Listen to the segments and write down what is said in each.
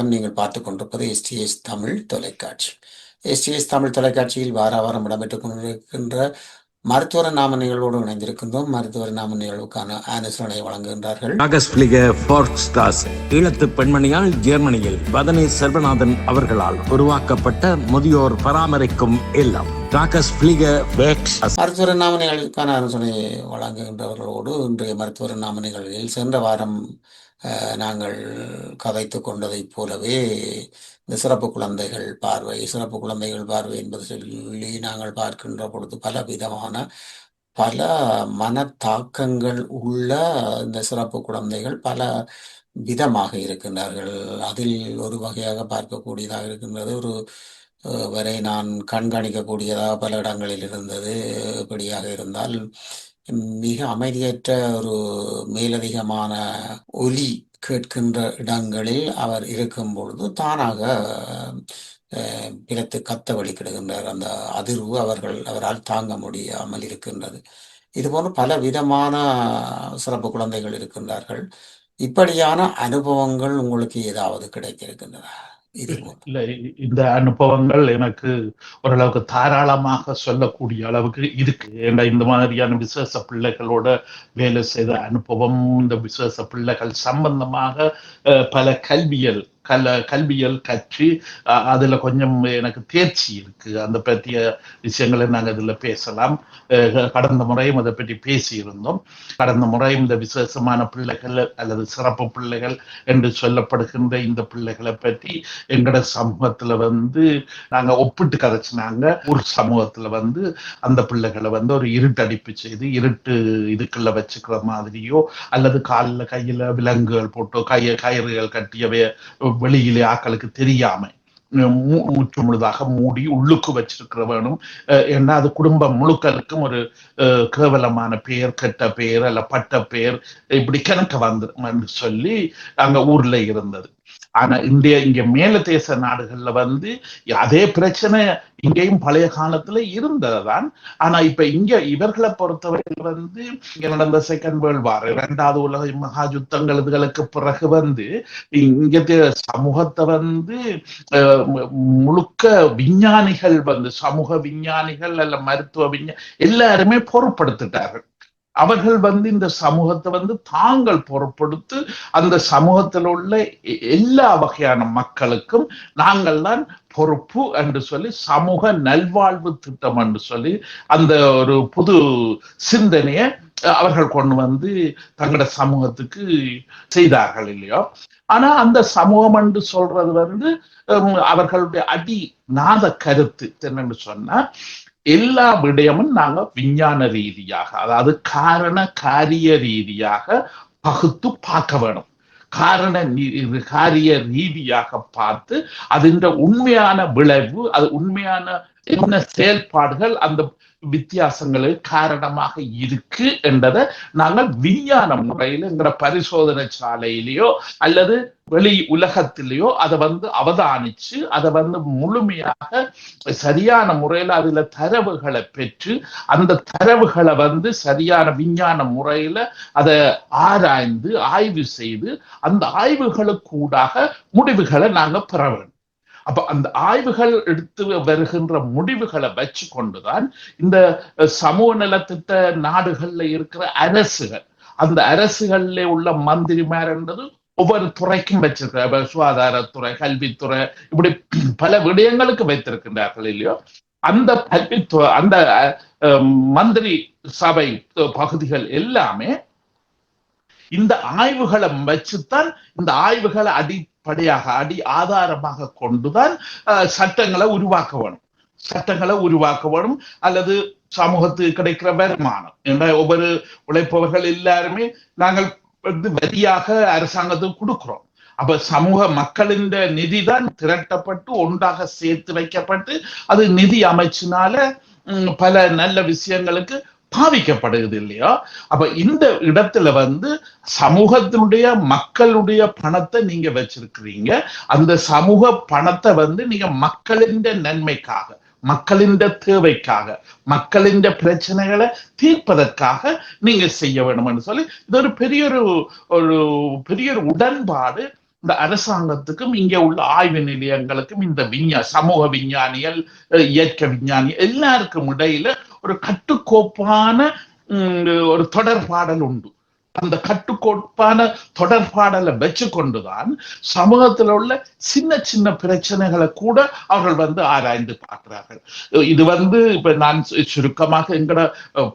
வணக்கம். நீங்கள் பார்த்துக் கொண்டிருப்பது எஸ்டிஎஸ் தமிழ் தொலைக்காட்சி. எஸ்டிஎஸ் தமிழ் தொலைக்காட்சியில் வாரம் இடம்பெற்றுக் கொண்டிருக்கின்ற மருத்துவர் நாம நிகழ்வோடு இணைந்திருக்கின்றோம். மருத்துவர் நாம நிகழ்வுக்கான ஆலோசனை வழங்குகின்றார்கள் ஈழத்து பெண்மணியால் ஜெர்மனியில் வதனி செல்வநாதன் அவர்களால் உருவாக்கப்பட்ட முதியோர் பராமரிக்கும் இல்லம். மருத்துவ நாம நிகழ்வுக்கான ஆலோசனை வழங்குகின்றவர்களோடு இன்றைய மருத்துவ நாம நிகழ்வில் சென்ற வாரம் நாங்கள் கதைத்து கொண்டதைப் போலவே இந்த சிறப்பு குழந்தைகள் பார்வை என்பது சொல்லி நாங்கள் பார்க்கின்ற பொழுது பல மனத்தாக்கங்கள் உள்ள இந்த சிறப்பு குழந்தைகள் பல விதமாக இருக்கின்றார்கள். அதில் ஒரு வகையாக பார்க்கக்கூடியதாக இருக்கின்றது, ஒரு வரை நான் கண்காணிக்கக்கூடியதாக பல இடங்களில் இருந்தது. இப்படியாக இருந்தால் மிக அமைதியற்ற ஒரு மேலதிகமான ஒலி கேட்கின்ற இடங்களில் அவர் இருக்கும் பொழுது தானாக பிறத்து கத்த வழிகிடுகின்றார். அந்த அதிர்வு அவரால் தாங்க முடியாமல் இருக்கின்றது. இதுபோன்று பல விதமான சிறப்பு குழந்தைகள் இருக்கின்றார்கள். இப்படியான அனுபவங்கள் உங்களுக்கு ஏதாவது கிடைத்திருக்கின்றன? இல்ல, இந்த அனுபவங்கள் எனக்கு ஓரளவுக்கு தாராளமாக சொல்லக்கூடிய அளவுக்கு இருக்கு. ஏன்னா இந்த மாதிரியான விசேஷ பிள்ளைகளோட வேலை செய்த அனுபவம், இந்த விசேஷ பிள்ளைகள் சம்பந்தமாக பல கல்வியல் கற்று அதுல கொஞ்சம் எனக்கு தேர்ச்சி இருக்கு. அந்த பற்றிய விஷயங்களை நாங்கள் இதுல பேசலாம். கடந்த முறையும் அதை பற்றி பேசியிருந்தோம். கடந்த முறையும் இந்த விசேஷமான பிள்ளைகள் அல்லது சிறப்பு பிள்ளைகள் என்று சொல்லப்படுகின்ற இந்த பிள்ளைகளை பற்றி எங்கட சமூகத்துல நாங்க ஒப்பிட்டு கதைச்சினாங்க. ஒரு சமூகத்துல அந்த பிள்ளைகளை ஒரு இருட்டடிப்பு செய்து இருட்டு இதுக்குள்ள வச்சுக்கிற மாதிரியோ அல்லது காலில் கையில விலங்குகள் போட்டோ கயிறுகள் கட்டியவே வெளியிலே ஆக்களுக்கு தெரியாம மூச்சு முழுதாக மூடி உள்ளுக்கு வச்சிருக்கிற வேணும். ஏன்னா அது குடும்பம் முழுக்களுக்கும் ஒரு கேவலமான பெயர், கெட்ட பெயர் அல்ல பட்ட பெயர் இப்படி கணக்க வந்துடும் சொல்லி அங்க ஊர்ல இருந்தது. ஆனா இங்க மேல தேச நாடுகள்ல அதே பிரச்சனை இங்கேயும் பழைய காலத்துல இருந்ததுதான். ஆனா இப்ப இங்க இவர்களை பொறுத்தவரையில் இங்க நடந்த செகண்ட் வேர்ல்ட் வார், 2வது உலக மகா யுத்தங்கள் இதுகளுக்கு பிறகு இங்க சமூகத்தை முழுக்க விஞ்ஞானிகள் சமூக விஞ்ஞானிகள் அல்ல மருத்துவ எல்லாருமே பொருட்படுத்திட்டார்கள். அவர்கள் இந்த சமூகத்தை தாங்கள் பொருட்படுத்தி அந்த சமூகத்தில் உள்ள எல்லா வகையான மக்களுக்கும் நாங்கள் தான் பொறுப்பு என்று சொல்லி சமூக நல்வாழ்வு திட்டம் என்று சொல்லி அந்த ஒரு புது சிந்தனையை அவர்கள் கொண்டு தங்களோட சமூகத்துக்கு செய்தார்கள் இல்லையோ. ஆனா அந்த சமூகம் என்று சொல்றது அவர்களுடைய அடிநாத கருத்து என்னன்னு சொன்னா, எல்லா விடயமும் நாங்க விஞ்ஞான ரீதியாக, அதாவது காரிய ரீதியாக பகுத்து பார்க்க வேணும். காரிய ரீதியாக பார்த்து அதின் உண்மையான விளைவு, அது உண்மையான என்ன செயல்பாடுகள் அந்த வித்தியாசங்களுக்கு காரணமாக இருக்கு என்றதை நாங்கள் விஞ்ஞான முறையில என்கிற பரிசோதனை சாலையிலேயோ அல்லது வெளி உலகத்திலேயோ அதை அவதானிச்சு அதை முழுமையாக சரியான முறையில அதுல தரவுகளை பெற்று அந்த தரவுகளை சரியான விஞ்ஞான முறையில அதை ஆராய்ந்து ஆய்வு செய்து அந்த ஆய்வுகளுக்கூடாக முடிவுகளை நாங்க பெற வேண்டும். அப்ப அந்த ஆய்வுகள் எடுத்து வருகின்ற முடிவுகளை வச்சு கொண்டுதான் இந்த சமூக நலத்திட்ட நாடுகள்ல இருக்கிற அரசுகள், அந்த அரசுகள்ல உள்ள மந்திரிமார் என்றது ஒவ்வொரு துறைக்கும் வச்சிருக்கிற சுகாதாரத்துறை, கல்வித்துறை, இப்படி பல விடயங்களுக்கு வைத்திருக்கின்றார்கள் இல்லையோ. அந்த கல்வித்துறை, அந்த மந்திரி சபை பகுதிகள் எல்லாமே இந்த ஆய்வுகளை வச்சுத்தான், இந்த ஆய்வுகளை அடிப்படையாக ஆதாரமாக கொண்டுதான் சட்டங்களை உருவாக்க வேணும். அல்லது சமூகத்துக்கு கிடைக்கிற வருமானம் என்ற ஒவ்வொரு உழைப்பவர்கள் எல்லாருமே நாங்கள் வரியாக அரசாங்கத்துக்கு கொடுக்கிறோம். அப்ப சமூக மக்களின் நிதி தான் திரட்டப்பட்டு ஒன்றாக சேர்த்து வைக்கப்பட்டு அது நிதி அமைச்சினால பல நல்ல விஷயங்களுக்கு பாவிக்கப்படுகிறது இல்லையா. அப்ப இந்த இடத்துல சமூகத்தினுடைய மக்களுடைய பணத்தை நீங்க வச்சிருக்கிறீங்க. அந்த சமூக பணத்தை நீங்க மக்களின் நன்மைக்காக, மக்களின் தேவைக்காக, மக்களின் பிரச்சனைகளை தீர்ப்பதற்காக நீங்க செய்ய வேண்டும் என்று சொல்லி இது ஒரு பெரிய உடன்பாடு இந்த அரசாங்கத்துக்கும் இங்க உள்ள ஆய்வு நிலையங்களுக்கும் இந்த சமூக விஞ்ஞானிகள், இயற்கை விஞ்ஞானி எல்லாருக்கும் இடையில ஒரு கட்டுக்கோப்பான ஒரு தொடர்பாடல் உண்டு. அந்த கட்டுக்கோப்பான தொடர்பாடலை வச்சு கொண்டுதான் சமூகத்தில் உள்ள சின்ன சின்ன பிரச்சனைகளை கூட அவர்கள் ஆராய்ந்து பார்க்கிறார்கள். இது இப்ப நான் சுருக்கமாக எங்கட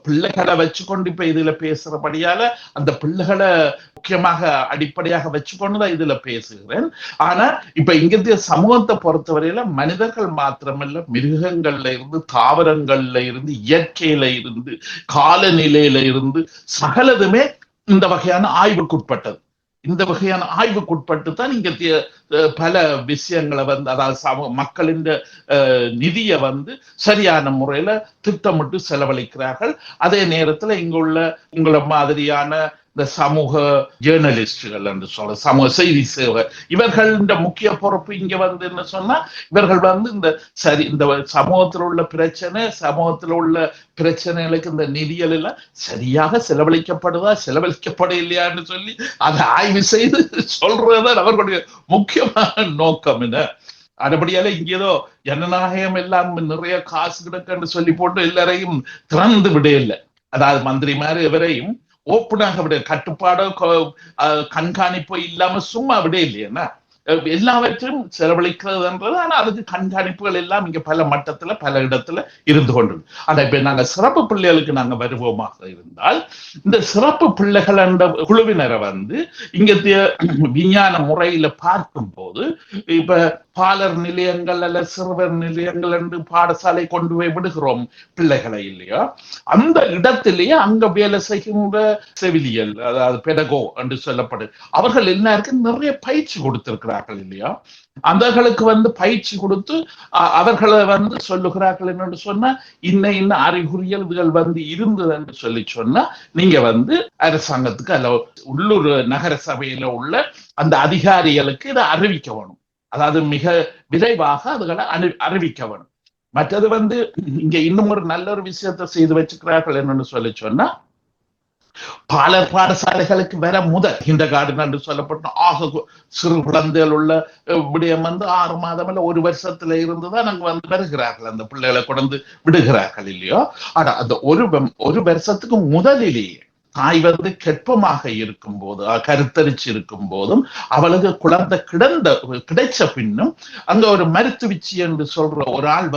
பிள்ளைகளை வச்சுக்கொண்டு இப்ப இதுல பேசுறபடியால அந்த பிள்ளைகளை முக்கியமாக அடிப்படையாக வச்சுக்கொண்டுதான் இதுல பேசுகிறேன். ஆனா இப்ப இங்க சமூகத்தை பொறுத்தவரையில மனிதர்கள் மாத்திரமல்ல, மிருகங்கள்ல இருந்து, தாவரங்கள்ல இருந்து, இயற்கையில இருந்து, காலநிலையில இருந்து சகலதுமே இந்த வகையான ஆய்வுக்குட்பட்டது. இந்த வகையான ஆய்வுக்குட்பட்டு தான் இங்க பல விஷயங்களை அதாவது மக்களின் நிதியை சரியான முறையில திட்டமிட்டு செலவழிக்கிறார்கள். அதே நேரத்துல இங்குள்ள உங்களை மாதிரியான இந்த சமூக ஜேர்னலிஸ்டுகள் என்று சொல்ல, சமூக செய்தி சேவை, இவர்களின் முக்கிய பொறுப்பு இங்க என்ன சொன்னா, இவர்கள் இந்த சமூகத்தில் உள்ள சமூகத்தில் உள்ள பிரச்சனைகளுக்கு இந்த நிதிகள் எல்லாம் சரியாக செலவழிக்கப்படுதா செலவழிக்கப்பட இல்லையான்னு சொல்லி அதை ஆய்வு செய்து சொல்றதுதான் அவர்களுடைய முக்கியமான நோக்கம். என்ன அதுபடியால இங்க ஏதோ ஜனநாயகம் எல்லாம் நிறைய காசு கிடக்குன்னு சொல்லி போட்டு எல்லாரையும் திறந்து விட இல்லை. அதாவது மந்திரி மாதிரி எவரையும் ஓப்பனாக விட, கட்டுப்பாடோ கண்காணிப்போ இல்லாம சும்மா விட இல்லையா, எல்லாவற்றையும் செலவழிக்கிறதுன்றது. ஆனா அதுக்கு கண்காணிப்புகள் எல்லாம் இங்க பல மட்டத்துல பல இடத்துல இருந்து கொண்டது. ஆனா இப்ப நாங்க சிறப்பு பிள்ளைகளுக்கு நாங்க வருவோமாக இருந்தால், இந்த சிறப்பு பிள்ளைகள் என்ற குழுவினரை இங்க விஞ்ஞான முறையில பார்க்கும் போது, இப்ப பாலர் நிலையங்கள் அல்ல சிறுவர் நிலையங்கள் என்று பாடசாலை கொண்டு போய் விடுகிறோம் பிள்ளைகளை இல்லையா, அந்த இடத்திலேயே அங்க வேலை செய்கின்ற செவிலியல், அதாவது பெடகோ என்று சொல்லப்படு, அவர்கள் எல்லாருக்கும் நிறைய பயிற்சி கொடுத்திருக்கிறார்கள் இல்லையா. அவர்களுக்கு பயிற்சி கொடுத்து அவர்களை சொல்லுகிறார்கள் என்று சொன்னா, இன்ன அறிகுறிகள் இருந்தது என்று சொல்லி சொன்னா, நீங்க அரசாங்கத்துக்கு அல்ல உள்ளூர் நகர சபையில உள்ள அந்த அதிகாரிகளுக்கு இதை அறிவிக்க வேணும். அதாவது மிக விரைவாக அதுகளை அறிவிக்க வேணும். மற்றது இங்க இன்னும் ஒரு நல்ல ஒரு விஷயத்தை செய்து வச்சுக்கிறார்கள் என்னன்னு சொல்லி சொன்னா, பாலர் பாடசாலைகளுக்கு வர முதல் இந்த கார்டன் என்று சொல்லப்பட்ட ஆக சிறு குழந்தைகள் உள்ள விடயம் 6 மாதம் இல்ல 1 வருஷத்துல இருந்துதான் அங்க வருகிறார்கள், அந்த பிள்ளைகளை கொண்டு விடுகிறார்கள் இல்லையோ. ஆனா அந்த ஒரு வருஷத்துக்கு முதலிலேயே தாய் கெப்பமாக இருக்கும் போது, கருத்தரிச்சு இருக்கும் போதும், அவளுக்கு குழந்தை கிடைச்ச பின்னும் அங்க ஒரு மருத்துவச்சி என்று சொல்ற ஒரு ஆள்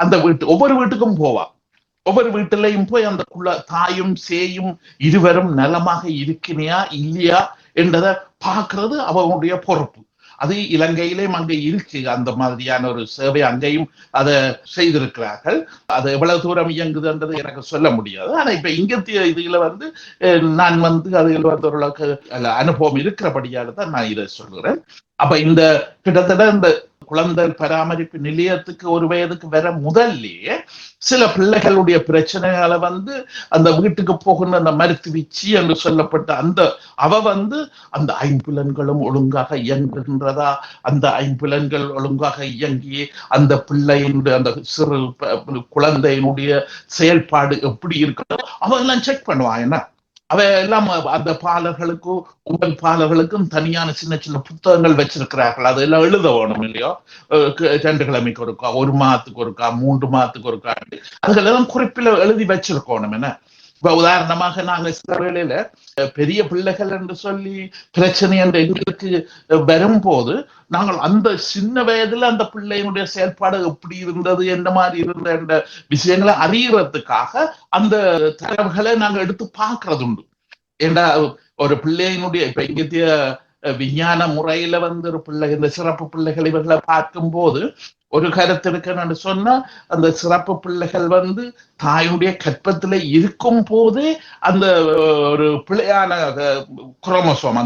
அந்த ஒவ்வொரு வீட்டுக்கும் போவா. ஒவ்வொரு வீட்டிலையும் போய் அந்த தாயும் சேயும் இருவரும் நலமாக இருக்கிறியா இல்லையா என்றதை பார்க்கறது அவனுடைய பொறுப்பு. அது இலங்கையிலேயும் அங்கே இருக்கு, அந்த மாதிரியான ஒரு சேவை அங்கேயும் அதை செய்திருக்கிறார்கள். அது எவ்வளவு தூரம் இயங்குதுன்றது எனக்கு சொல்ல முடியாது. ஆனா இப்ப இங்க இதுல நான் அதுல ஓரளவுக்கு அனுபவம் இருக்கிறபடியால தான் நான் இதை சொல்கிறேன். அப்ப இந்த கிட்டத்தட்ட இந்த குழந்தை பராமரிப்பு நிலையத்துக்கு 1 வயதுக்கு வர முதல்லயே சில பிள்ளைகளுடைய பிரச்சனைகளை அந்த வீட்டுக்கு போகின்ற அந்த மருத்துவச்சி என்று சொல்லப்பட்ட அவ அந்த ஐம்புலன்களும் ஒழுங்காக இயங்குகின்றதா, அந்த ஐம்புலன்கள் ஒழுங்காக இயங்கி அந்த பிள்ளையினுடைய அந்த சிறு குழந்தையினுடைய செயல்பாடு எப்படி இருக்கிறதோ அவெல்லாம் செக் பண்ணுவான். என்ன அவ எல்லாம் அந்த பாலர்களுக்கும் உங்கள் பாலர்களுக்கும் தனியான சின்ன சின்ன புத்தகங்கள் வச்சிருக்கிறார்கள். அதெல்லாம் எழுத வேணும் இல்லையோ, 2 கிழமைக்கு ஒருக்கா, 1 மாதத்துக்கு ஒருக்கா, 3 மாதத்துக்கு ஒருக்கா, அதுகளெல்லாம் குறிப்பில எழுதி வச்சிருக்கணும். என்ன இப்ப உதாரணமாக நாங்க சில வேளையில பெரிய பிள்ளைகள் என்று சொல்லி பிரச்சனை என்று எங்களுக்கு வரும்போது, நாங்கள் அந்த சின்ன வயதுல அந்த பிள்ளையினுடைய செயல்பாடு எப்படி இருந்தது, என்ன மாதிரி இருந்த என்ற விஷயங்களை அறியறதுக்காக அந்த தரவுகளை நாங்க எடுத்து பார்க்கறது உண்டு. ஏண்டா ஒரு பிள்ளையினுடைய இப்ப இங்கத்திய விஞ்ஞான முறையில ஒரு பிள்ளை, இந்த சிறப்பு பிள்ளைகள் இவர்களை பார்க்கும் போது ஒரு கருத்து இருக்குன்னு சொன்னா, அந்த சிறப்பு பிள்ளைகள் தாயுடைய கற்பத்துல இருக்கும் போதே அந்த ஒரு பிள்ளையான குரோமோசோம்,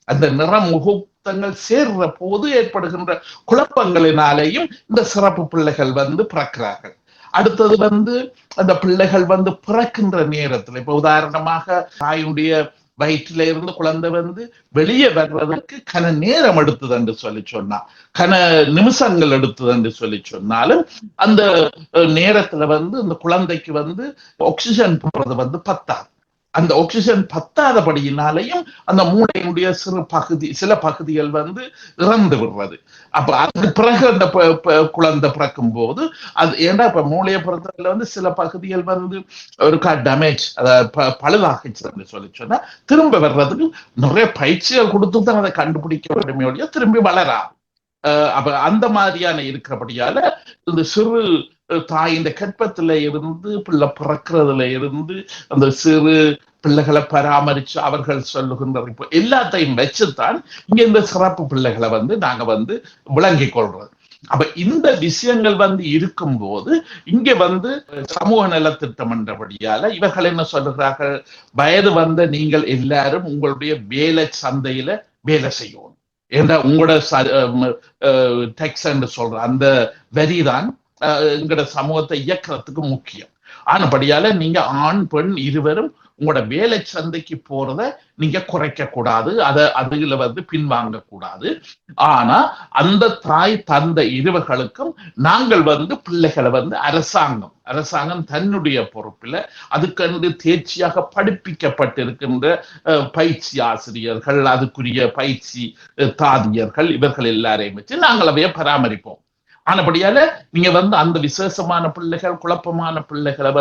அந்த நிறமுகூர்த்தங்கள் சேர்ற போது ஏற்படுகின்ற குழப்பங்களினாலேயும் இந்த சிறப்பு பிள்ளைகள் பிறக்கிறார்கள். அடுத்தது அந்த பிள்ளைகள் பிறக்கின்ற நேரத்துல, இப்ப உதாரணமாக தாயுடைய வயிற்றில இருந்து குழந்தை வெளியே வர்றதுக்கு கன நேரம் எடுத்தது என்று சொல்லி சொன்னா, கன நிமிஷங்கள் எடுத்தது என்று சொல்லி சொன்னாலும், அந்த நேரத்துல அந்த குழந்தைக்கு ஆக்சிஜன் போறது பத்தாது. அந்த ஆக்சிஜன் பத்தாதபடியினாலையும் அந்த மூளையினுடைய சில பகுதிகள் இறந்து விடுறது. அப்ப அதுக்கு பிறகு அந்த குழந்தை பிறக்கும் போது அது ஏன்னா இப்ப மூளையை பொறுத்தவரையில சில பகுதிகள் ஒரு டேமேஜ் பழுதாகிச்சு சொல்லி சொன்னா திரும்ப வர்றதுக்கு நிறைய பயிற்சிகள் கொடுத்து தான் அதை கண்டுபிடிக்க வேண்டுமே திரும்பி வளரா. அப்ப அந்த மாதிரியான இருக்கிறபடியால இந்த சிறு தாயின் கற்பத்துல இருந்து பிள்ளை பிறக்கிறதுல இருந்து அந்த சிறு பிள்ளைகளை பராமரிச்சு அவர்கள் சொல்லுகின்ற எல்லாத்தையும் வச்சுதான் இங்க இந்த சிறப்பு பிள்ளைகளை நாங்க விளங்கிக் கொள்றது. அப்ப இந்த விஷயங்கள் இருக்கும் போது இங்க சமூக நலத்திட்டம் என்றபடியால இவர்கள் என்ன சொல்லுகிறார்கள், வயது நீங்கள் எல்லாரும் உங்களுடைய வேலை சந்தையில வேலை செய்யணும் என்ற உங்களோட டெக்ஸ் என்று சொல்ற அந்த வரிதான் எங்களோட சமூகத்தை இயக்கிறதுக்கு முக்கியம். ஆனபடியால நீங்க ஆண் பெண் இருவரும் உங்களோட வேலை சந்தைக்கு போறத நீங்க குறைக்க கூடாது, அதுல பின்வாங்க கூடாது. ஆனா அந்த தாய் தந்தை இருவர்களுக்கும் நாங்கள் பிள்ளைகளை அரசாங்கம் தன்னுடைய பொறுப்பில் அதுக்கென்று தேர்ச்சியாக படிப்பிக்கப்பட்டிருக்கின்ற பயிற்சி ஆசிரியர்கள், அதுக்குரிய பயிற்சி தாதியர்கள் இவர்கள் எல்லாரையும் வச்சு நாங்கள் அவைய பராமரிப்போம். ஆனபடியால நீங்க அந்த விசேஷமான பிள்ளைகள் குழப்பமான பிள்ளைகளை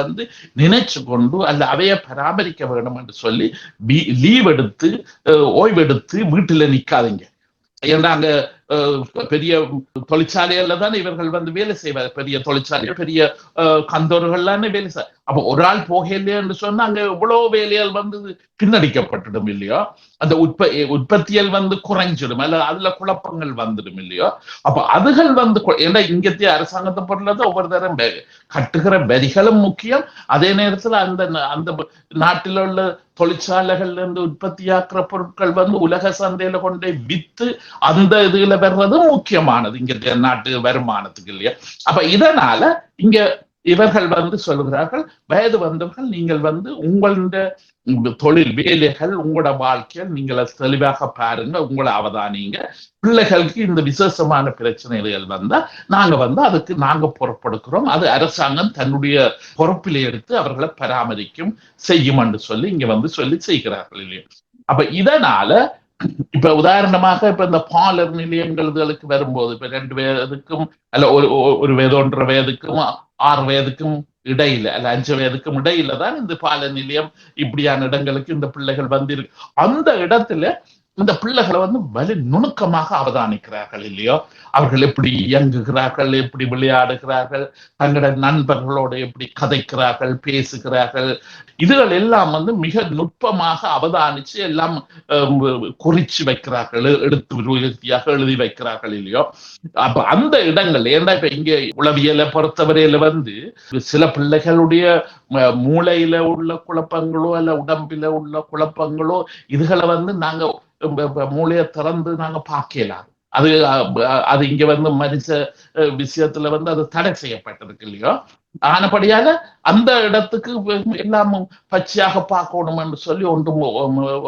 நினைச்சு கொண்டு அல்ல அவைய பராமரிக்க வேண்டும் என்று சொல்லி லீவ் எடுத்து ஓய்வெடுத்து வீட்டுல நிக்காதீங்க. ஏன்னா அங்க பெரிய தொழிற்சாலைகள்ல தானே இவர்கள் வேலை செய்வார், பெரிய தொழிற்சாலைகள் பெரிய கந்தோர்கள்லானே வேலை செய்ய. அப்ப ஒரு ஆள் போகலையே என்று சொன்னா அங்க எவ்வளவு வேலைகள் பின்னடிக்கப்பட்டுடும் இல்லையோ, அந்த உற்பத்தியல் குறைஞ்சிடும், அல்ல அதுல குழப்பங்கள் வந்துடும் இல்லையோ. அப்ப அதுகள் ஏன்னா இங்கத்திய அரசாங்கத்தை பொருளது ஒவ்வொரு தரம் கட்டுகிற வரிகளும் முக்கியம். அதே நேரத்துல அந்த நாட்டில் உள்ள தொழிற்சாலைகள்ல இருந்து உற்பத்தியாக்குற பொருட்கள் உலக சந்தையில கொண்டே வித்து அந்த இதுல வர்றதும் முக்கியமானது இங்க நாட்டு வருமானத்துக்கு இல்லையா. அப்ப இதனால இங்க இவர்கள் சொல்லுகிறார்கள், வயது வந்தவர்கள் நீங்கள் உங்களோட தொழில் வேலைகள் உங்களோட வாழ்க்கையில் நீங்கள் தெளிவாக பாருங்க, உங்களை அவதானிங்க. பிள்ளைகளுக்கு இந்த விசேஷமான பிரச்சனைகள் வந்தா நாங்க அதுக்கு நாங்க பொறுப்படுக்கிறோம், அது அரசாங்கம் தன்னுடைய பொறுப்பிலே எடுத்து அவர்களை பராமரிக்கும் செய்யும் என்று சொல்லி இங்க சொல்லி செய்கிறார்கள் இல்லையா. அப்ப இதனால இப்ப உதாரணமாக இப்ப இந்த பாலர் நிலையங்களுக்கு வரும்போது இப்ப 2 வயதுக்கும் அல்ல ஒரு வயது 1.5 வயதுக்கும் 6 வயதுக்கும் இடையில அல்ல 5 வயதுக்கும் இடையில தான் இந்த பாலர் நிலையம் இப்படியான இடங்களுக்கு இந்த பிள்ளைகள் வந்திருக்கு. அந்த இடத்துல இந்த பிள்ளைகளை வலி நுணுக்கமாக அவதானிக்கிறார்கள் இல்லையோ. அவர்கள் எப்படி இயங்குகிறார்கள், எப்படி விளையாடுகிறார்கள், தங்களோட நண்பர்களோடு எப்படி கதைக்கிறார்கள், பேசுகிறார்கள், இதுகள் எல்லாம் மிக நுட்பமாக அவதானிச்சு எல்லாம் குறிச்சு வைக்கிறார்கள், எடுத்து எழுதி வைக்கிறார்கள் இல்லையோ. அப்ப அந்த இடங்கள் ஏன்னா இப்ப இங்க உளவியலை பொறுத்தவரையில சில பிள்ளைகளுடைய மூளையில உள்ள குழப்பங்களோ அல்ல உடம்பில உள்ள குழப்பங்களோ இதுகளை நாங்க மூளையை திறந்து நாங்க பார்க்கலாம். அது இங்க மனுஷ விஷயத்துல அது தடை செய்யப்பட்டிருக்கு இல்லையோ. ஆனபடியால அந்த இடத்துக்கு எல்லாமும் பச்சையாக பார்க்கணும் என்று சொல்லி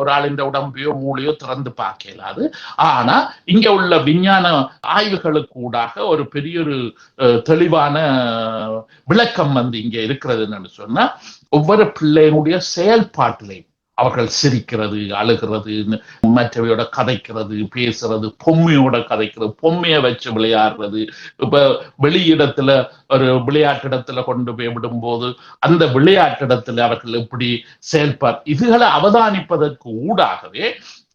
ஒரு ஆளின் உடம்பையோ மூளையோ திறந்து பார்க்கலாது. ஆனா இங்க உள்ள விஞ்ஞான ஆய்வுகளுக்கு ஊடாக ஒரு பெரிய ஒரு தெளிவான விளக்கம் இங்க இருக்கிறதுன்னு சொன்னா, ஒவ்வொரு பிள்ளையினுடைய செயல்பாட்டிலையும் அவர்கள் சிரிக்கிறது, அழுகிறது, மற்றவையோட கதைக்கிறது, பேசுறது, பொம்மையோட கதைக்கிறது, பொம்மையை வச்சு விளையாடுறது, இப்ப வெளியிடத்துல ஒரு விளையாட்டிடத்துல கொண்டு போய் விடும்போது அந்த விளையாட்டிடத்துல அவர்கள் எப்படி செயல்பாடு இதுகளை அவதானிப்பதற்கு ஊடாகவே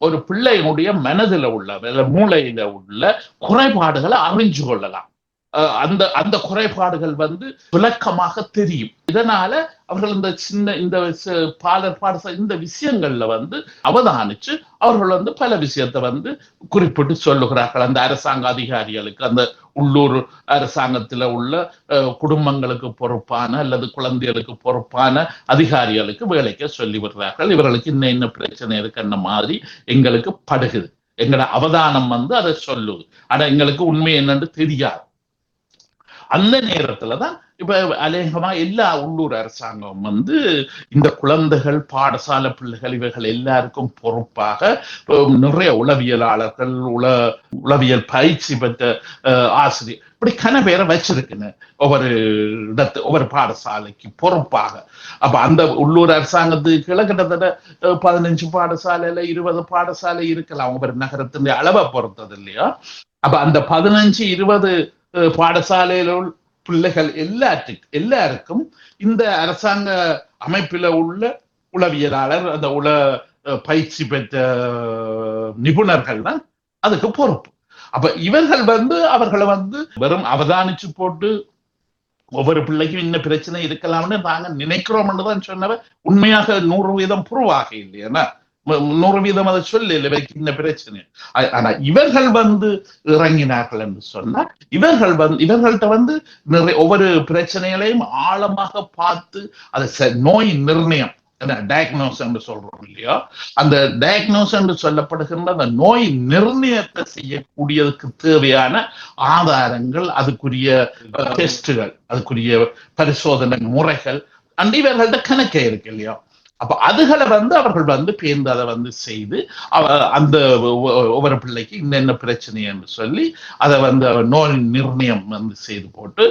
ஒரு பிள்ளையினுடைய மனதில் உள்ள மூளையில உள்ள குறைபாடுகளை அறிஞ்சு கொள்ளலாம். அந்த குறைபாடுகள் விளக்கமாக தெரியும். இதனால அவர்கள் இந்த பாலர் பாடசாலை இந்த விஷயங்கள்ல அவதானிச்சு அவர்கள் பல விஷயத்தை குறிப்பிட்டு சொல்லுகிறார்கள். அந்த அரசாங்க அதிகாரிகளுக்கு, அந்த உள்ளூர் அரசாங்கத்துல உள்ள குடும்பங்களுக்கு பொறுப்பான அல்லது குழந்தைகளுக்கு பொறுப்பான அதிகாரிகளுக்கு வேலைக்கு சொல்லி விடுறார்கள். இவர்களுக்கு இன்ன பிரச்சனை இருக்குன்ற மாதிரி எங்களுக்கு படுகுது, எங்களோட அவதானம் அதை சொல்லுது. ஆனா எங்களுக்கு உண்மை என்னன்னு தெரியாது. அந்த நேரத்துலதான் இப்ப அநேகமா எல்லா உள்ளூர் அரசாங்கம் வந்து இந்த குழந்தைகள், பாடசாலை பிள்ளைகள் இவர்கள் எல்லாருக்கும் பொறுப்பாக நிறைய உளவியலாளர்கள், உளவியல் பயிற்சி பெற்ற ஆசிரியர், இப்படி கன பேரை வச்சிருக்குன்னு ஒவ்வொரு பாடசாலைக்கு பொறுப்பாக. அப்ப அந்த உள்ளூர் அரசாங்கத்துக்கு கிட்டத்தட்ட 15 பாடசாலையில 20 பாடசாலை இருக்கலாம், ஒவ்வொரு நகரத்தின் அளவை பொறுத்தது இல்லையா. அப்ப அந்த 15-20 பாடசாலையில பிள்ளைகள் எல்லாருக்கும் இந்த அரசாங்க அமைப்பில உள்ள உளவியலாளர், அந்த பயிற்சி பெற்ற நிபுணர்கள் தான் அதுக்கு பொறுப்பு. அப்ப இவர்கள் வந்து அவர்களை வந்து வெறும் அவதானிச்சு போட்டு ஒவ்வொரு பிள்ளைக்கும் இன்ன பிரச்சனை இருக்கலாம்னு நாங்க நினைக்கிறோம்னு தான் சொன்னவ உண்மையாக 100% புருவாக இல்லையா, 100% அதை சொல்ல இந்த பிரச்சனை. ஆனா இவர்கள் வந்து இறங்கினார்கள் என்று சொன்னா இவர்கள்ட்ட வந்து நிறைய ஒவ்வொரு பிரச்சனைகளையும் ஆழமாக பார்த்து அதை நோய் நிர்ணயம், டயக்னோஸ் என்று சொல்றோம் இல்லையா, அந்த டயக்னோஸ் என்று சொல்லப்படுகின்ற அந்த நோய் நிர்ணயத்தை செய்யக்கூடியதுக்கு தேவையான ஆதாரங்கள், அதுக்குரிய டெஸ்டுகள், அதுக்குரிய பரிசோதனை முறைகள் அண்ட் இவர்கள்ட்ட கணக்கே இருக்கு இல்லையா. அப்ப அதுகளை வந்து அவர்கள் வந்து பேர்ந்து அதை வந்து செய்து அந்த ஒவ்வொரு பிள்ளைக்கு இன்னென்ன பிரச்சனை என்று சொல்லி அதை வந்து நோய் நிர்ணயம் வந்து செய்து போட்டு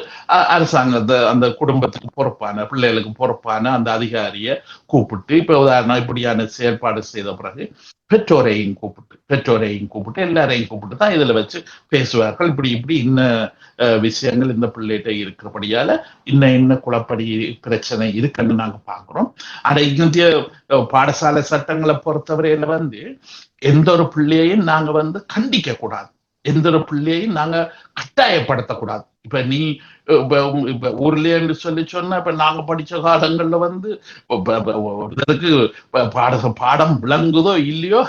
அரசாங்கத்தை அந்த குடும்பத்துக்கு பொறுப்பான, பிள்ளைகளுக்கு பொறுப்பான அந்த அதிகாரியை கூப்பிட்டு, இப்ப உதாரணம் இப்படியான செயல்பாடு செய்த பிறகு பெற்றோரையும் கூப்பிட்டு எல்லாரையும் கூப்பிட்டு தான் இதுல வச்சு பேசுவார்கள். இப்படி இன்ன விஷயங்கள் இந்த பிள்ளைகிட்ட இருக்கிறபடியால இன்ன குழப்படி பிரச்சனை இருக்குன்னு நாங்க பாக்குறோம். ஆனா இந்திய பாடசாலை சட்டங்களை பொறுத்தவரையில வந்து எந்த ஒரு பிள்ளையையும் நாங்க வந்து கண்டிக்க கூடாது, எந்த ஒரு பிள்ளையையும் நாங்க கட்டாயப்படுத்தக்கூடாது. இப்ப நீ இப்ப ஊர்லன்னு சொல்லி சொன்னா, இப்ப நாங்க படிச்ச காலங்கள்ல வந்து ஒருத்தருக்கு பாடம் விளங்குதோ இல்லையோ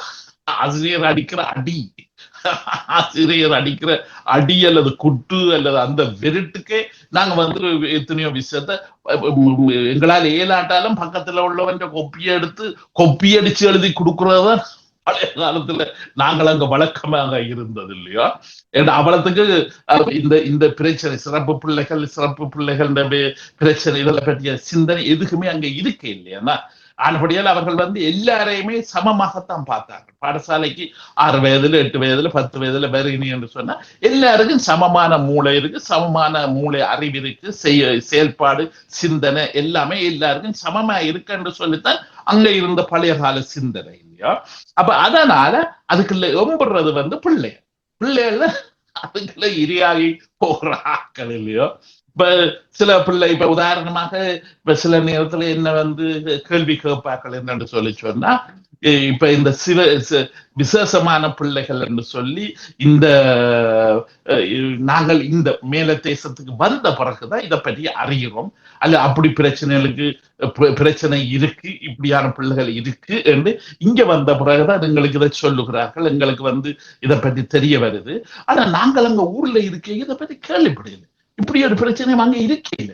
ஆசிரியர் அடிக்கிற அடி அல்லது குட்டு அல்லது அந்த வெறுட்டுக்கே நாங்க வந்து எத்தனையோ விஷயத்த எங்களால் ஏலாட்டாலும் பக்கத்துல உள்ளவன் கொப்பியடிச்சு எழுதி கொடுக்கறதுதான் பழைய காலத்துல நாங்கள் அங்க வழக்கமாக இருந்தது இல்லையா. அவளத்துக்கு இந்த பிரச்சனை சிறப்பு பிள்ளைகள் பிரச்சனை இதெல்லாம் பற்றிய சிந்தனை எதுக்குமே அங்க இருக்கு இல்லையா. ஆனபடியால் அவர்கள் வந்து எல்லாரையுமே சமமாகத்தான் பார்த்தார்கள். பாடசாலைக்கு 6 வயதுல 8 வயதுல 10 வயதுல வருகினி என்று சொன்னா எல்லாருக்கும் சமமான மூளை இருக்கு, சமமான மூளை அறிவு இருக்கு, செயல்பாடு சிந்தனை எல்லாமே எல்லாருக்கும் சமமா இருக்கு என்று சொல்லித்தான் அங்க இருந்த பழைய கால சிந்தனை இல்லையா. அப்ப அதனால அதுக்குள்ள எம்புறது வந்து பிள்ளைகள் அதுக்குள்ள இரையாகி போகிற ஆக்கள் இல்லையோ. இப்ப சில பிள்ளை இப்ப உதாரணமாக இப்ப சில நேரத்துல என்ன வந்து கேள்வி கேட்பார்கள் என்னன்னு சொல்லி சொன்னா, இப்ப இந்த சில விசேஷமான பிள்ளைகள் என்று சொல்லி இந்த நாங்கள் இந்த மேல தேசத்துக்கு வந்த பிறகுதான் இதை பற்றி அறிகிறோம், அல்ல அப்படி பிரச்சனை இருக்கு, இப்படியான பிள்ளைகள் இருக்கு என்று இங்க வந்த பிறகுதான் எங்களுக்கு இதை சொல்லுகிறார்கள், எங்களுக்கு வந்து இதை பற்றி தெரிய வருது. ஆனா நாங்கள் அங்க ஊர்ல இருக்க இதை பற்றி கேள்விப்படையில, இப்படி ஒரு பிரச்சனை அங்க இருக்கையில,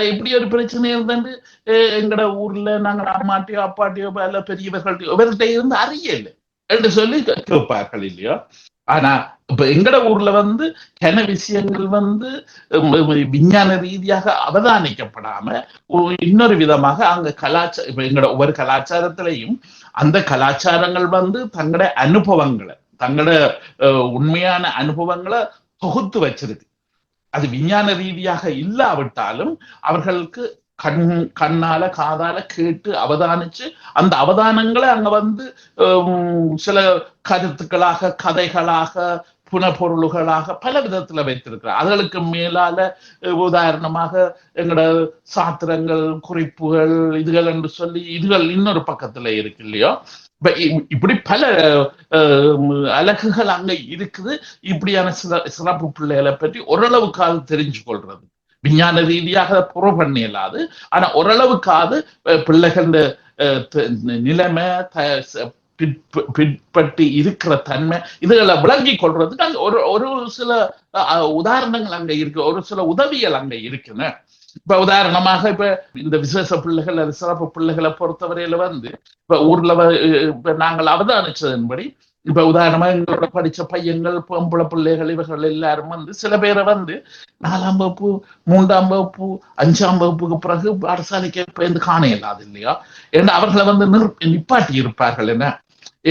இப்படி ஒரு பிரச்சனை இருந்தாண்டு எங்கட ஊர்ல நாங்க அம்மாட்டியோ அப்பாட்டியோ அல்ல பெரியவர்கள்ட்டையோ இவர்கிட்ட இருந்து அறியல என்று சொல்லி கேட்பார்கள் இல்லையோ. ஆனா இப்ப எங்கட ஊர்ல வந்து கன விஷயங்கள் வந்து விஞ்ஞான ரீதியாக அவதானிக்கப்படாம இன்னொரு விதமாக அங்க இப்ப எங்கட ஒவ்வொரு கலாச்சாரத்திலையும் அந்த கலாச்சாரங்கள் வந்து தங்களோட அனுபவங்களை, தங்களோட உண்மையான அனுபவங்களை தொகுத்து வச்சிருக்கு. அது விஞ்ஞான ரீதியாக இல்லாவிட்டாலும் அவர்களுக்கு கண்ணால காதால கேட்டு அவதானிச்சு அந்த அவதானங்களை அங்க வந்து சில கருத்துக்களாக, கதைகளாக, புனப்பொருள்களாக பல விதத்துல வைத்திருக்கிறார். அதுகளுக்கு மேலால உதாரணமாக எங்களோட சாத்திரங்கள், குறிப்புகள், இதுகள் என்று சொல்லி இதுகள் இன்னொரு பக்கத்துல இருக்கு இல்லையோ. இப்படி பல அழகுகள் அங்க இருக்குது. இப்படியான சிறப்பு பிள்ளைகளை பற்றி ஓரளவுக்காவது தெரிஞ்சு கொள்றது, விஞ்ஞான ரீதியாக புற பண்ண இயலாது, ஆனா ஓரளவுக்காவது பிள்ளைகள் நிலைமை பிற்பட்டு இருக்கிற தன்மை இதுகளை விளங்கி கொள்றதுக்கு அங்க ஒரு சில உதாரணங்கள் அங்க இருக்கு, ஒரு சில உதவிகள் அங்க இருக்குன்னு. இப்ப உதாரணமாக இப்ப இந்த விசேஷ பிள்ளைகள் அது சிறப்பு பிள்ளைகளை பொறுத்தவரையில வந்து இப்ப ஊர்ல நாங்கள் அவதானிச்சதன்படி இப்ப உதாரணமா எங்களோட படிச்ச பையங்கள் பொம்பளை பிள்ளைகள் இவர்கள் எல்லாரும் வந்து சில பேரை வந்து 4ஆம் வகுப்பு 3ஆம் வகுப்பு 5ஆம் வகுப்புக்கு பிறகு பாடசாலைக்கு பயந்து காண இயலாது இல்லையா? ஏன்னா அவர்களை வந்து நிப்பாட்டி இருப்பார்கள் என்ன.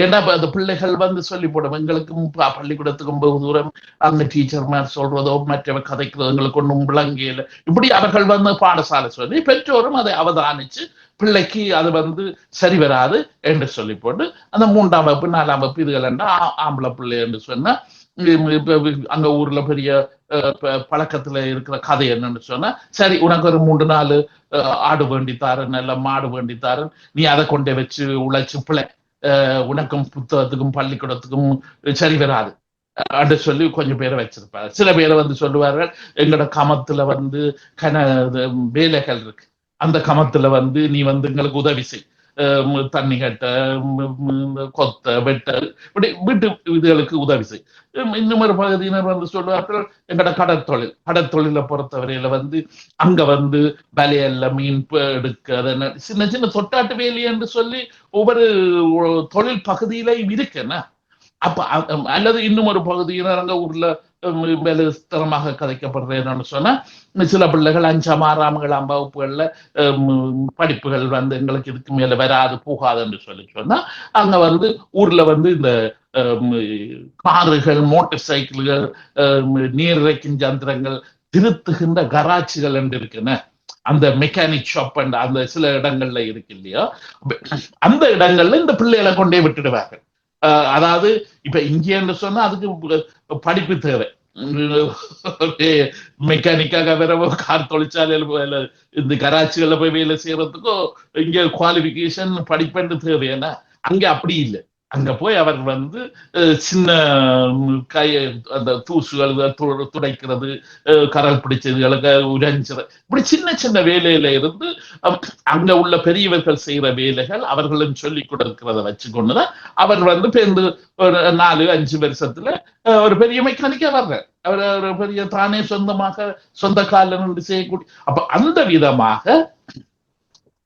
ஏன்னா அந்த பிள்ளைகள் வந்து சொல்லி போடும் எங்களுக்கும் பள்ளிக்கூடத்துக்கும் போக தூரம் அந்த டீச்சர் மாதிரி சொல்றதோ மற்றவ கதைக்கிறதோ எங்களுக்கு ஒன்றும் விளங்கியல. இப்படி அவர்கள் வந்து பாடசாலை சொல்லி பெற்றோரும் அதை அவதானிச்சு பிள்ளைக்கு அது வந்து சரி வராது என்று சொல்லி போட்டு அந்த 3ஆம் வகுப்பு 4ஆம் வகுப்பு இதுகள் ஆம்பளை பிள்ளை என்று சொன்னா அங்க ஊர்ல பெரிய பழக்கத்துல இருக்கிற கதை என்னன்னு சொன்னா, சரி உனக்கு ஒரு 3-4 ஆடு வேண்டித்தாரன் நல்ல மாடு வேண்டித்தாரன், நீ அதை கொண்டே வச்சு உழைச்சு பிள்ளை உனக்கும் புத்தகத்துக்கும் பள்ளிக்கூடத்துக்கும் சரி வராது அப்படின்னு சொல்லி கொஞ்சம் பேரை வச்சிருப்பாரு. சில பேரை வந்து சொல்லுவார்கள் எங்களோட கமத்துல வந்து வேலைகள் இருக்கு, அந்த கமத்துல வந்து நீ வந்து எங்களுக்கு உதவி செய், தண்ணி கட்ட கொத்த வெட்ட இப்படி வீட்டு இதுகளுக்கு உதவி செய். இன்னும் ஒரு பகுதியினர் வந்து சொல்லுவார்கள் எங்களோட கடற்தொழிலை பொறுத்தவரையில வந்து அங்க வந்து வலையல்ல மீன் எடுக்க சின்ன சின்ன தொட்டாட்டு வேலி என்று சொல்லி ஒவ்வொரு தொழில் பகுதியிலையும் இருக்குன்னா. அப்ப அல்லது இன்னும் ஒரு பகுதியினர் அங்க ஊர்ல தரமாக கதைக்கப்படுறது என்னன்னு சொன்னா, சில பிள்ளைகள் 5ஆம் 6ஆம் 7ஆம் வகுப்புகள்ல படிப்புகள் வந்து எங்களுக்கு இதுக்கு மேல வராது போகாது என்று சொல்லி சொன்னா அங்க வந்து ஊர்ல வந்து இந்த காருகள் மோட்டார் சைக்கிள்கள் நீரிறைக்கும் ஜந்திரங்கள் திருத்துகின்ற கராட்சிகள் என்று இருக்குன்னு அந்த மெக்கானிக் ஷாப் அந்த சில இடங்கள்ல இருக்கு இல்லையா, அந்த இடங்கள்ல இந்த பிள்ளைகளை கொண்டே விட்டுடுவார்கள். அதாவது இப்ப இங்கே சொன்னா அதுக்கு படிப்பு தேவை, மெக்கானிக்காக வேற கார் தொழிற்சாலையில இந்த கராச்சிகள்ல போய் வேலை செய்யறதுக்கோ இங்க குவாலிபிகேஷன் படிப்பென்று தேவை. ஏன்னா அங்க அப்படி இல்லை, அங்க போய் அவர் வந்து சின்ன அந்த தூசுகள் துடைக்கிறது, கரல் பிடிச்சதுகளுக்கு உரைஞ்சது, இப்படி சின்ன சின்ன வேலையில இருந்து அங்க உள்ள பெரியவர்கள் செய்யற வேலைகள் அவர்களும் சொல்லி கொடுக்கிறத வச்சு கொண்டுதான் அவர் வந்து பேருந்து ஒரு 4-5 வருஷத்துல ஒரு பெரிய மெக்கானிக்கா வர்ற, அவர் ஒரு பெரிய தானே சொந்தமாக சொந்த கால நின்று செய்யக்கூடிய. அப்ப அந்த விதமாக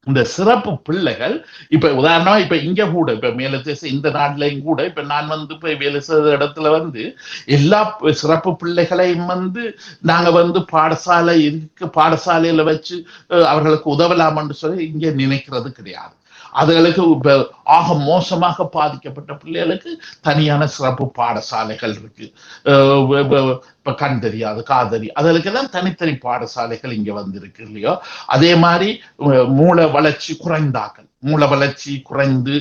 இந்த சிறப்பு பிள்ளைகள் இப்ப உதாரணமா இப்ப இங்க கூட இப்ப மேலத்தேச இந்த நாட்டிலையும் கூட இப்ப நான் வந்து இப்ப வேலை செய்த இடத்துல வந்து எல்லா சிறப்பு பிள்ளைகளையும் வந்து நாங்க வந்து பாடசாலையில வச்சு அவர்களுக்கு உதவலாம் என்று சொல்லி இங்க நினைக்கிறது கிடையாது. அதுகளுக்கு இப்ப ஆக மோசமாக பாதிக்கப்பட்ட பிள்ளைகளுக்கு தனியான சிறப்பு பாடசாலைகள் இருக்கு. இப்ப கண் தெரியாது காதறி அதுகளுக்கெல்லாம் தனித்தனி பாடசாலைகள் இங்க வந்திருக்கு இல்லையோ. அதே மாதிரி மூளை வளர்ச்சி குறைந்து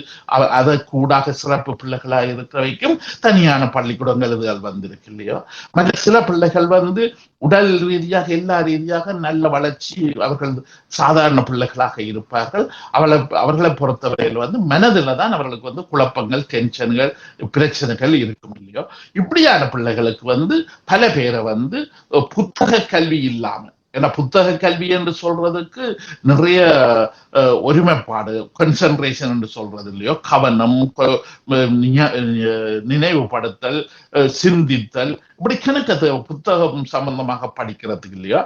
அதை கூடாக சிறப்பு பிள்ளைகளா இருக்கிற வைக்கும் தனியான பள்ளிக்கூடங்கள் இதுகள் வந்திருக்கு இல்லையோ. மற்ற சில பிள்ளைகள் வந்து உடல் ரீதியாக எல்லா ரீதியாக நல்ல வளர்ச்சி அவர்கள் சாதாரண பிள்ளைகளாக இருப்பார்கள். அவர்களை பொறுத்தவரையில் வந்து மனதில் தான் அவர்களுக்கு வந்து குழப்பங்கள் டென்ஷன்கள் பிரச்சனைகள் இருக்கும் இல்லையோ. இப்படியான பிள்ளைகளுக்கு வந்து பல பேரை வந்து புத்தக கல்வி இல்லாம, ஏன்னா புத்தக கல்வி என்று சொல்றதுக்கு நிறைய ஒருமைப்பாடு கான்சென்ட்ரேஷன் என்று சொல்றது இல்லையோ, கவனம் நினைவுபடுத்தல் சிந்தித்தல் இப்படி கணக்கு புத்தகம் சம்பந்தமாக படிக்கிறதுக்கு இல்லையோ.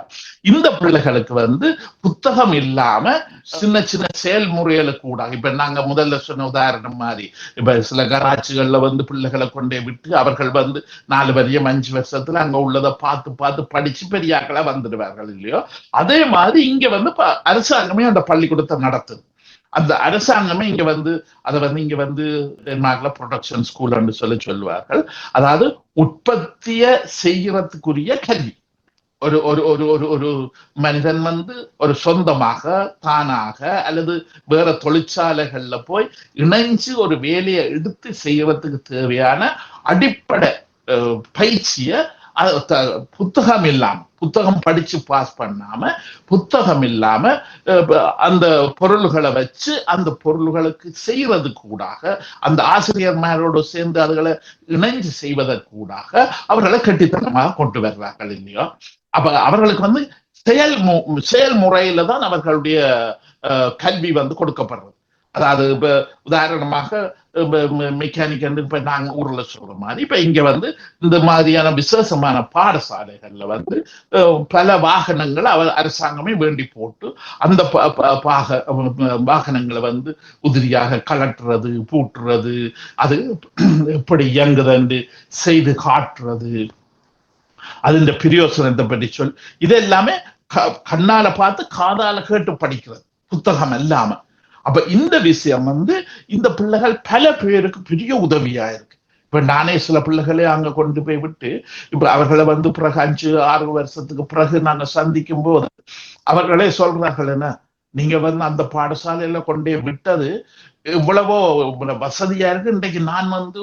இந்த பிள்ளைகளுக்கு வந்து புத்தகம் இல்லாம சின்ன சின்ன செயல்முறைகளுக்கு கூட இப்ப நாங்க முதல்ல சொன்ன உதாரணம் மாதிரி இப்ப சில கராட்சிகள்ல வந்து பிள்ளைகளை கொண்டே விட்டு அவர்கள் வந்து 4 வருஷம் 5 வருஷத்துல அங்க உள்ளதை பார்த்து படிச்சு பெரியாக்களா வந்துடுவார்கள் இல்லையோ. அதே மாதிரி இங்க வந்து அரசாங்கமே அந்த பள்ளிக்கூடத்தை நடத்துது. அந்த அரசாங்கமே இங்க வந்து அதை வந்து இங்க வந்து டென்மார்க்ல ப்ரொடக்ஷன் ஸ்கூல் சொல்லுவார்கள். அதாவது உற்பத்திய செய்யறதுக்குரிய கல்வி. ஒரு ஒரு ஒரு ஒரு ஒரு மனிதன் வந்து ஒரு சொந்தமாக தானாக அல்லது வேற தொழிற்சாலைகள்ல போய் இணைஞ்சு ஒரு வேலையை எடுத்து செய்யறதுக்கு தேவையான அடிப்படை பயிற்சிய புத்தகம் இல்லாம, புத்தகம் படிச்சு பாஸ் பண்ணாம, புத்தகம் இல்லாம அந்த பொருள்களை வச்சு அந்த பொருள்களுக்கு செய்யறது கூடாக அந்த ஆசிரியர்மாரோடு சேர்ந்து அதுகளை இணைஞ்சு செய்வதற்கூடாக அவர்களை கட்டித்தனமாக கொண்டு வர்றார்கள் இல்லையோ. அப்ப அவர்களுக்கு வந்து செயல்முறையில தான் அவர்களுடைய கல்வி வந்து கொடுக்கப்படுறது. அதாவது இப்ப உதாரணமாக மெக்கானிக் இப்ப நாங்க ஊர்ல சொல்ற மாதிரி இப்ப இங்க வந்து இந்த மாதிரியான விசேஷமான பாடசாலைகள்ல வந்து பல வாகனங்கள் அரசாங்கமே வேண்டி போட்டு அந்த வாகனங்களை வந்து உதிரியாக கலட்டுறது பூட்டுறது அது எப்படி இயங்குது செய்து காட்டுறது அது பிரயோசனத்தை பற்றி சொல் இது எல்லாமே கண்ணால பார்த்து காதால கேட்டு படிக்கிறது புத்தகம் இல்லாம. அப்ப இந்த விஷயம் வந்து இந்த பிள்ளைகள் பல பேருக்கு பெரிய உதவியா இருக்கு. இப்ப நானே சில பிள்ளைகளே அங்க கொண்டு போய் விட்டு இப்ப அவர்களை வந்து பிறகு 5-6 வருஷத்துக்கு பிறகு நாங்க சந்திக்கும் போது அவர்களே சொல்றார்கள், என்ன நீங்க வந்து அந்த பாடசாலையில கொண்டே விட்டது இவ்வளவோ வசதியா இருக்கு, இன்றைக்கு நான் வந்து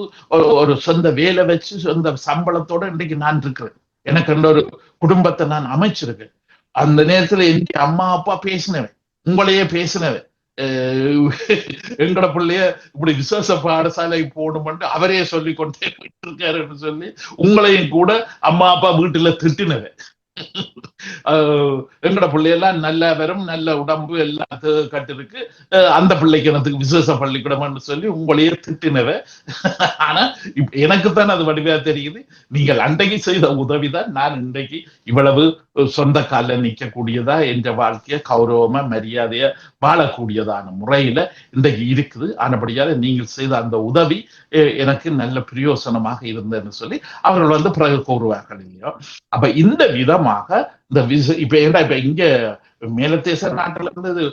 ஒரு சொந்த வேலை வச்சு சொந்த சம்பளத்தோட இன்றைக்கு நான் இருக்கிறேன், எனக்கு ஒரு குடும்பத்தை நான் அமைச்சிருக்கேன். அந்த நேரத்துல என் அம்மா அப்பா பேசினவன், உங்களையே பேசினவன், எங்கட பிள்ளைய இப்படி விசேஷ பாடசாலை போகணும்னு அவரே சொல்லி கொண்டே விட்டுருக்காருன்னு சொல்லி உங்களையும் கூட அம்மா அப்பா வீட்டுல திட்டினவன். எங்கட பிள்ளையெல்லாம் நல்ல வரும், நல்ல உடம்பு எல்லாம் கட்டிருக்கு, அந்த பிள்ளைக்கு எனக்கு விசேஷ பள்ளிக்கூடம்னு சொல்லி உங்களையே திட்டினவ. ஆனா எனக்குத்தான் அது வடிவா தெரியுது, நீங்கள் அன்றைக்கு செய்த உதவிதான் நான் இன்றைக்கு இவ்வளவு சொந்த கால நிற்கக்கூடியதா என்ற வாழ்க்கைய கௌரவமா மரியாதைய வாழக்கூடியதான முறையில இன்றைக்கு இருக்குது. ஆனபடியால நீங்கள் செய்த அந்த உதவி எனக்கு நல்ல பிரயோசனமாக இருந்ததுன்னு சொல்லி அவர்கள் வந்து பிறகு கூறுவார்கள் இல்லையோ. அப்ப இந்த விதமாக இந்த இப்ப ஏண்டா இப்ப இங்க மேலத்தேச நாட்டுல இருந்து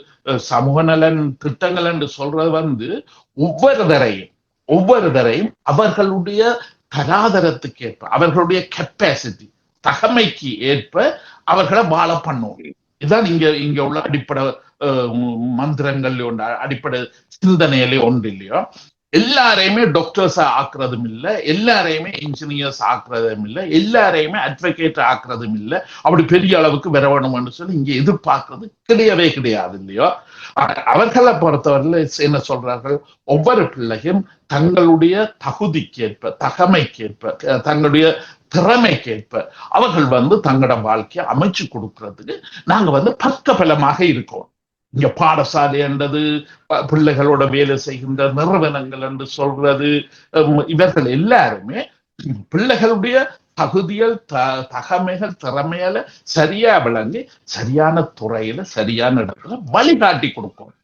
சமூக நலன் திட்டங்கள் என்று சொல்றது வந்து ஒவ்வொரு தரையும் அவர்களுடைய தராதரத்துக்கு ஏற்ப அவர்களுடைய கெப்பாசிட்டி தகமைக்கு ஏற்ப அவர்களை வாழ பண்ணுவோம். இதுதான் இங்க உள்ள அடிப்படை மந்திரங்கள் அடிப்படை சிந்தனையிலே ஒன்று இல்லையோ. எல்லாரையுமே டாக்டர்ஸ் ஆக்குறதும் இல்லை, எல்லாரையுமே இன்ஜினியர்ஸ் ஆக்குறதும் இல்லை, எல்லாரையுமே அட்வொகேட் ஆக்குறதும் இல்லை, அப்படி பெரிய அளவுக்கு வரணும்னு சொல்லி இங்க எதிர்பார்க்கறது கிடையவே கிடையாது இல்லையோ. அவர்களை பொறுத்தவரையில என்ன சொல்றார்கள், ஒவ்வொரு பிள்ளையும் தங்களுடைய தகுதிக்கேற்ப தகமைக்கேற்ப தங்களுடைய திறமைக்கேற்ப அவர்கள் வந்து தங்களோட வாழ்க்கையை அமைச்சு கொடுக்கறதுக்கு நாங்க வந்து பக்கபலமாக இருக்கோம். இங்க பாடசாலை என்றது பிள்ளைகளோட வேலை செய்கின்ற நிறுவனங்கள் என்று சொல்றது, இவர்கள் எல்லாருமே பிள்ளைகளுடைய தகுதிகள் தகமைகள் திறமையால சரியா விளங்கி சரியான துறையில சரியான இடத்துல வழிகாட்டி கொடுக்கும்.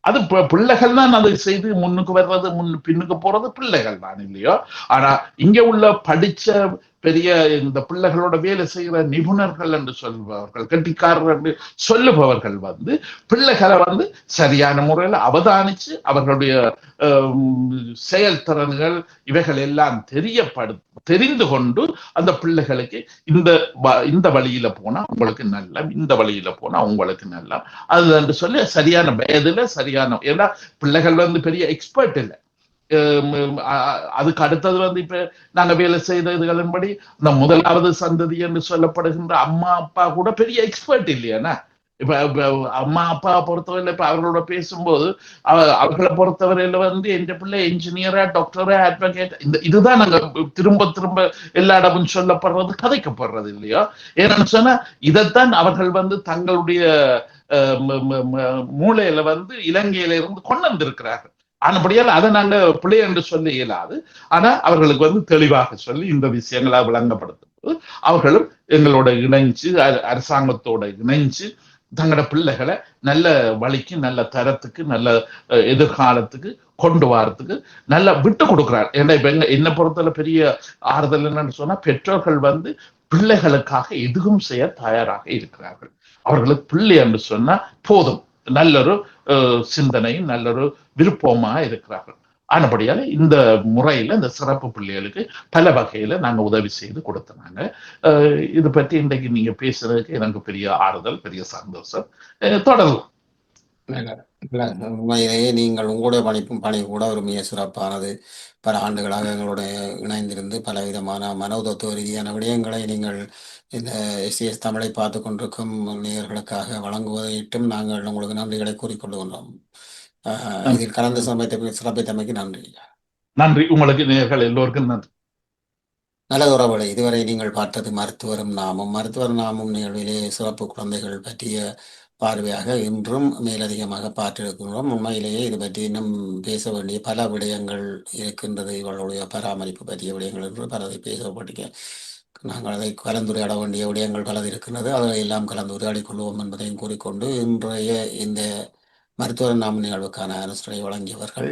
அது பிள்ளைகள் தான் அதை செய்து முன்னுக்கு வர்றது, பின்னுக்கு போறது பிள்ளைகள் தான் இல்லையோ. ஆனா இங்க உள்ள படிச்ச பெரிய இந்த பிள்ளைகளோட வேலை செய்கிற நிபுணர்கள் என்று சொல்பவர்கள், கெட்டிக்காரர்கள் என்று சொல்லுபவர்கள் வந்து பிள்ளைகளை வந்து சரியான முறையில் அவதானிச்சு அவர்களுடைய செயல்திறன்கள் இவைகள் எல்லாம் தெரிந்து கொண்டு அந்த பிள்ளைகளுக்கு இந்த வழியில போனா உங்களுக்கு நல்ல, இந்த வழியில போனா உங்களுக்கு நல்ல அது என்று சொல்லி சரியான வயதுல சரியான, ஏன்னா பிள்ளைகள் வந்து பெரிய எக்ஸ்பர்ட் இல்லை. அதுக்கு அடுத்தது வந்து இப்ப நாங்க வேலை செய்த இதுகளின்படி இந்த முதலாவது சந்ததி என்று சொல்லப்படுகின்ற அம்மா அப்பா கூட பெரிய எக்ஸ்பர்ட் இல்லையானா. இப்ப அம்மா அப்பா பொறுத்தவரையில இப்ப அவர்களோட பேசும்போது அவர்களை பொறுத்தவரையில வந்து எந்த பிள்ளை என்ஜினியரா டாக்டரா அட்வொகேட் இதுதான் நாங்க திரும்ப திரும்ப எல்லா இடமும் சொல்லப்படுறது கதைக்கப்படுறது இல்லையோ. ஏன்னு சொன்னா இதைத்தான் அவர்கள் வந்து தங்களுடைய மூளையில வந்து இலங்கையில இருந்து கொண்டு வந்திருக்கிறார்கள். ஆனபடியால் அதை நாங்க பிள்ளை என்று சொல்ல இயலாது. ஆனா அவர்களுக்கு வந்து தெளிவாக சொல்லி இந்த விஷயங்களை விளங்கப்படுத்தும் போது அவர்களும் எங்களோட இணைஞ்சு அரசாங்கத்தோட இணைஞ்சு தங்களோட பிள்ளைகளை நல்ல வழிக்கு நல்ல தரத்துக்கு நல்ல எதிர்காலத்துக்கு கொண்டு வரத்துக்கு நல்லா விட்டு கொடுக்கிறார். ஏன்னா இப்ப என்னை பொறுத்தவரை பெரிய ஆறுதல் என்னன்னு சொன்னா, பெற்றோர்கள் வந்து பிள்ளைகளுக்காக எதுவும் செய்ய தயாராக இருக்கிறார்கள். அவர்களுக்கு பிள்ளை என்று சொன்னா போதும், நல்லொரு சிந்தனையும் நல்லொரு விருப்பமா இருக்கிறார்கள். ஆனபடியால இந்த முறையில இந்த சிறப்பு பிள்ளைகளுக்கு பல வகையில நாங்க உதவி செய்து கொடுத்தனாங்க. இது பற்றி இன்றைக்கு நீங்க பேசுறதுக்கு எனக்கு பெரிய ஆறுதல், பெரிய சந்தோஷம். தொடரலாம். உண்மையிலேயே நீங்கள் உங்களுடைய பணி கூட ஒரு மிக சிறப்பானது. பல ஆண்டுகளாக எங்களுடைய இணைந்திருந்து பலவிதமான மன தத்துவ ரீதியான விடயங்களை நீங்கள் இந்த எஸ்சிஎஸ் தமிழை பார்த்து கொண்டிருக்கும் நேயர்களுக்காக வழங்குவதையிட்டும் நாங்கள் உங்களுக்கு நன்றிகளை கூறிக்கொள்கின்றோம். இதில் கலந்து சிறப்பித்தமைக்கு நன்றி. நன்றி உங்களுக்கு, நேயர்கள் எல்லோருக்கும் நன்றி. நல்லது உறவுகளை, இதுவரை நீங்கள் பார்த்தது மருத்துவரும் நாமும் நிகழ்விலே சிறப்பு குழந்தைகள் பற்றிய பார்வையாக இன்றும் மேலதிகமாக பார்த்திருக்கிறோம். உண்மையிலேயே இது பற்றி இன்னும் பேச வேண்டிய பல விடயங்கள் இருக்கின்றது. இவர்களுடைய பராமரிப்பு பற்றிய விடயங்கள் என்று பலதை பேசப்பட்டு நாங்கள் அதை கலந்துரையாட வேண்டிய விடயங்கள் பலது இருக்கின்றது. அதை எல்லாம் கலந்துரையாடிக் கொள்வோம் என்பதையும் கூறிக்கொண்டு இன்றைய இந்த மருத்துவ நாம நிகழ்வுக்கான அனுசரணை வழங்கியவர்கள்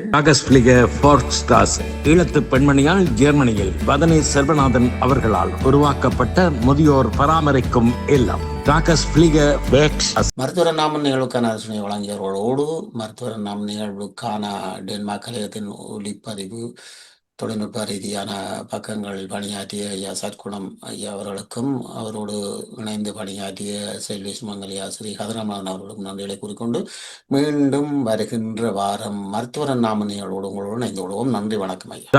ஈழத்து பெண்மணியால் ஜெர்மனியில் வதனி செல்வநாதன் அவர்களால் உருவாக்கப்பட்ட முதியோர் பராமரிக்கும் இல்லம். மருத்துவ நாம நிகழ்வுக்கான அனுசரணை வழங்கியவர்களோடு மருத்துவ நாம நிகழ்வுக்கான டென்மார்க் கலையத்தின் ஒளிப்பதிவு தொழில்நுட்ப ரீதியான பக்கங்கள் பணியாற்றிய ஐயா சற்குணம் ஐயா அவர்களுக்கும் அவரோடு இணைந்து பணியாற்றிய செல்விஸ் மங்கலியா ஸ்ரீ கதிரமான் அவர்களுக்கும் நன்றிகளை கூறிக்கொண்டு மீண்டும் வருகின்ற வாரம் மருத்துவ நாம நிகழ்வோடு உங்களோடு இணைந்து கொள்வோம். நன்றி, வணக்கம் ஐயா.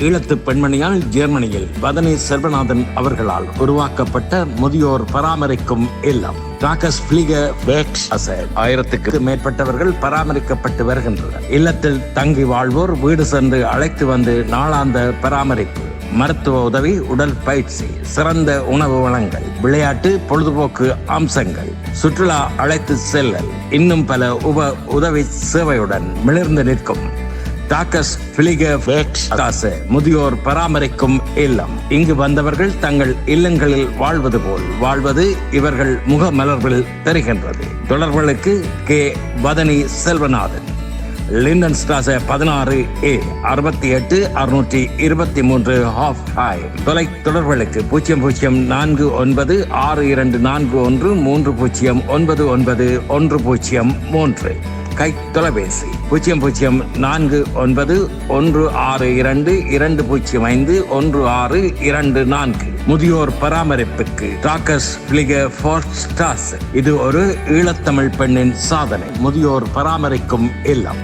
ஈழத்து பெண்மணியால் ஜெர்மனியில் வதனி செல்வநாதன் அவர்களால் உருவாக்கப்பட்ட முதியோர் பராமரிக்கும் இல்லம். 1000க்கு மேற்பட்டவர்கள் பராமரிக்கப்பட்டு வருகின்றனர். இல்லத்தில் தங்கி வாழ்வோர் வீடு சென்று அழைத்து வந்து நாளாந்த பராமரிப்பு, மருத்துவ உதவி, உடல் பயிற்சி, சிறந்த உணவு வழங்கல், விளையாட்டு பொழுதுபோக்கு அம்சங்கள், சுற்றுலா அழைத்து செல்லல், இன்னும் பல உதவி சேவையுடன் மிளிர்ந்து நிற்கும் முதியோர் பராமரிக்கும் இல்லம். இங்கு வந்தவர்கள் தங்கள் இல்லங்களில் வாழ்வது போல் வாழ்வது இவர்கள் முகமலர்வில் தெரிகின்றது. தொடர்புகளுக்கு K. Vathani Selvanathan, Linden Strasse 16A 68 623 ஹாஃப் ஹாய். தொலை தொடர்புகளுக்கு 004913099103. கை தொலைபேசி 004162205164. முதியோர் பராமரிப்புக்கு இது ஒரு ஈழத்தமிழ் பெண்ணின் சாதனை. முதியோர் பராமரிக்கும் இல்லம்.